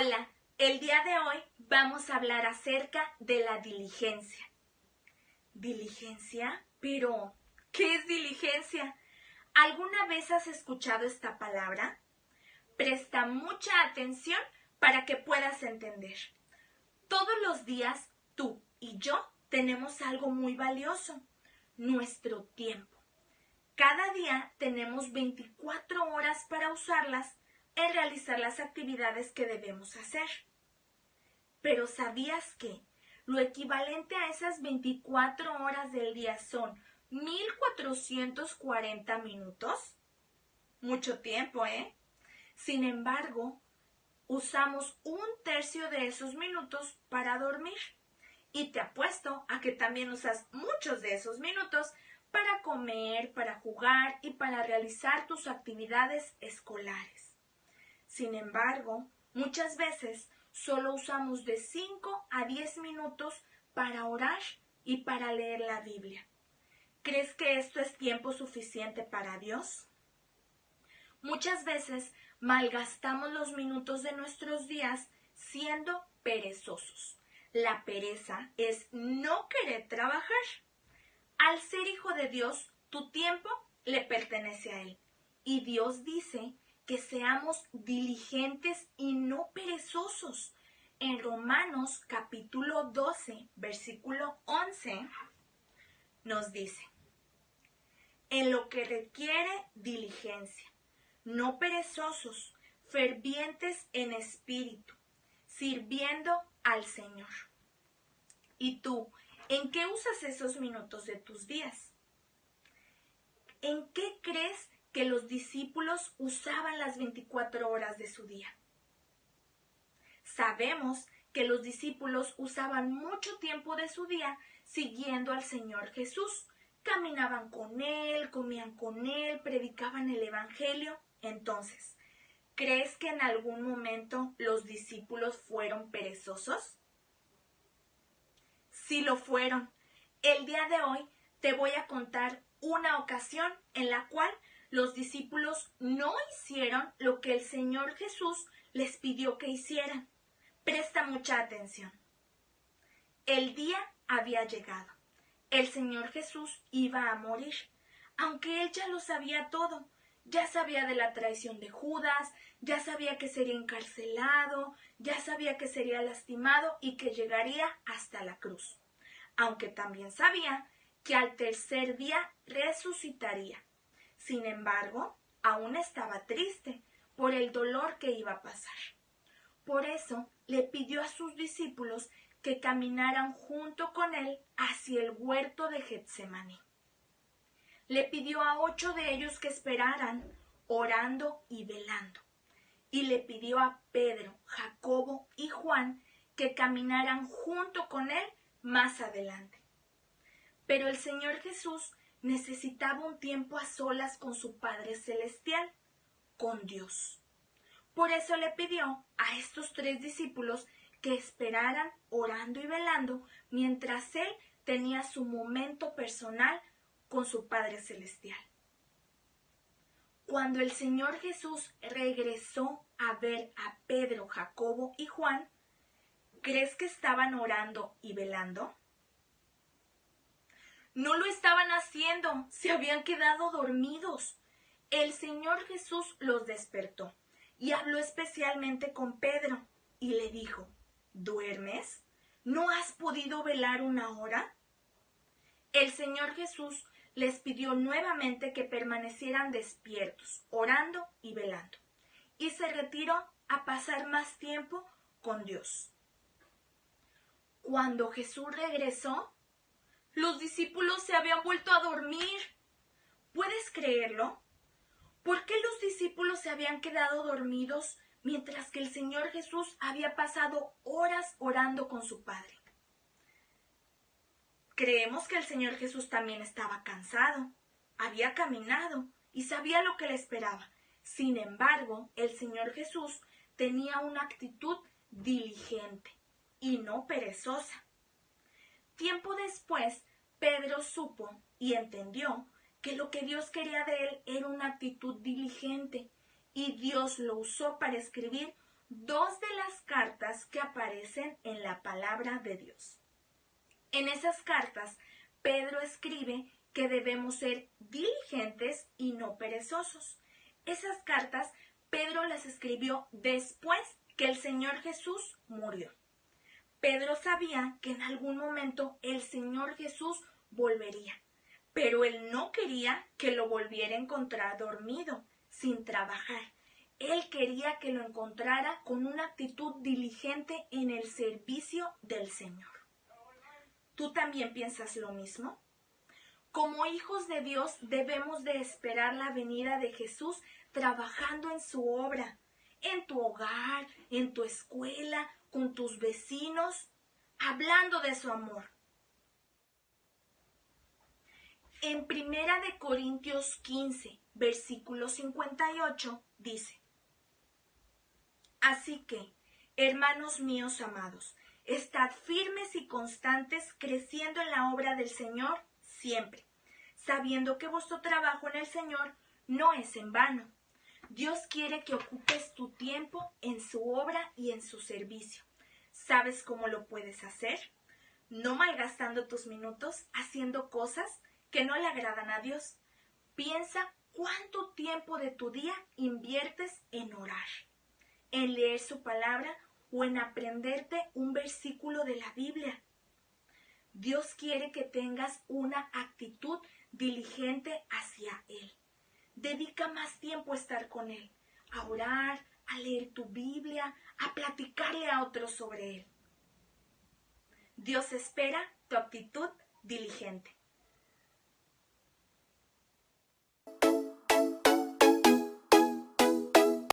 Hola, el día de hoy vamos a hablar acerca de la diligencia. ¿Diligencia? Pero, ¿qué es diligencia? ¿Alguna vez has escuchado esta palabra? Presta mucha atención para que puedas entender. Todos los días, tú y yo tenemos algo muy valioso, nuestro tiempo. Cada día tenemos 24 horas para usarlas en realizar las actividades que debemos hacer. Pero ¿sabías que lo equivalente a esas 24 horas del día son 1440 minutos? Mucho tiempo, ¿eh? Sin embargo, usamos 1/3 de esos minutos para dormir. Y te apuesto a que también usas muchos de esos minutos para comer, para jugar y para realizar tus actividades escolares. Sin embargo, muchas veces solo usamos de 5 a 10 minutos para orar y para leer la Biblia. ¿Crees que esto es tiempo suficiente para Dios? Muchas veces malgastamos los minutos de nuestros días siendo perezosos. La pereza es no querer trabajar. Al ser hijo de Dios, tu tiempo le pertenece a Él. Y Dios dice que seamos diligentes y no perezosos. En Romanos capítulo 12, versículo 11, nos dice: en lo que requiere diligencia, no perezosos, fervientes en espíritu, sirviendo al Señor. ¿Y tú, en qué usas esos minutos de tus días? ¿En qué crees que los discípulos usaban las 24 horas de su día? Sabemos que los discípulos usaban mucho tiempo de su día siguiendo al Señor Jesús. Caminaban con Él, comían con Él, predicaban el Evangelio. Entonces, ¿crees que en algún momento los discípulos fueron perezosos? Sí lo fueron. El día de hoy te voy a contar una ocasión en la cual los discípulos no hicieron lo que el Señor Jesús les pidió que hicieran. Presta mucha atención. El día había llegado. El Señor Jesús iba a morir, aunque Él ya lo sabía todo. Ya sabía de la traición de Judas, ya sabía que sería encarcelado, ya sabía que sería lastimado y que llegaría hasta la cruz. Aunque también sabía que al tercer día resucitaría. Sin embargo, aún estaba triste por el dolor que iba a pasar. Por eso le pidió a sus discípulos que caminaran junto con él hacia el huerto de Getsemaní. Le pidió a 8 de ellos que esperaran, orando y velando. Y le pidió a Pedro, Jacobo y Juan que caminaran junto con él más adelante. Pero el Señor Jesús necesitaba un tiempo a solas con su Padre Celestial, con Dios. Por eso le pidió a estos 3 discípulos que esperaran orando y velando mientras Él tenía su momento personal con su Padre Celestial. Cuando el Señor Jesús regresó a ver a Pedro, Jacobo y Juan, ¿crees que estaban orando y velando? No lo estaban haciendo, se habían quedado dormidos. El Señor Jesús los despertó y habló especialmente con Pedro y le dijo: ¿duermes? ¿No has podido velar 1 hora? El Señor Jesús les pidió nuevamente que permanecieran despiertos, orando y velando, y se retiró a pasar más tiempo con Dios. Cuando Jesús regresó, los discípulos se habían vuelto a dormir. ¿Puedes creerlo? ¿Por qué los discípulos se habían quedado dormidos mientras que el Señor Jesús había pasado horas orando con su Padre? Creemos que el Señor Jesús también estaba cansado, había caminado y sabía lo que le esperaba. Sin embargo, el Señor Jesús tenía una actitud diligente y no perezosa. Tiempo después, Pedro supo y entendió que lo que Dios quería de él era una actitud diligente, y Dios lo usó para escribir dos de las cartas que aparecen en la palabra de Dios. En esas cartas, Pedro escribe que debemos ser diligentes y no perezosos. Esas cartas Pedro las escribió después que el Señor Jesús murió. Pedro sabía que en algún momento el Señor Jesús volvería, pero él no quería que lo volviera a encontrar dormido, sin trabajar. Él quería que lo encontrara con una actitud diligente en el servicio del Señor. ¿Tú también piensas lo mismo? Como hijos de Dios debemos de esperar la venida de Jesús trabajando en su obra, en tu hogar, en tu escuela, con tus vecinos, hablando de su amor. En 1 Corintios 15, versículo 58, dice: Así que, hermanos míos amados, estad firmes y constantes, creciendo en la obra del Señor siempre, sabiendo que vuestro trabajo en el Señor no es en vano. Dios quiere que ocupes tu tiempo en su obra y en su servicio. ¿Sabes cómo lo puedes hacer? No malgastando tus minutos haciendo cosas que no le agradan a Dios. Piensa cuánto tiempo de tu día inviertes en orar, en leer su palabra o en aprenderte un versículo de la Biblia. Dios quiere que tengas una actitud diligente hacia Él. Dedica más tiempo a estar con Él, a orar, a leer tu Biblia, a platicarle a otros sobre Él. Dios espera tu actitud diligente.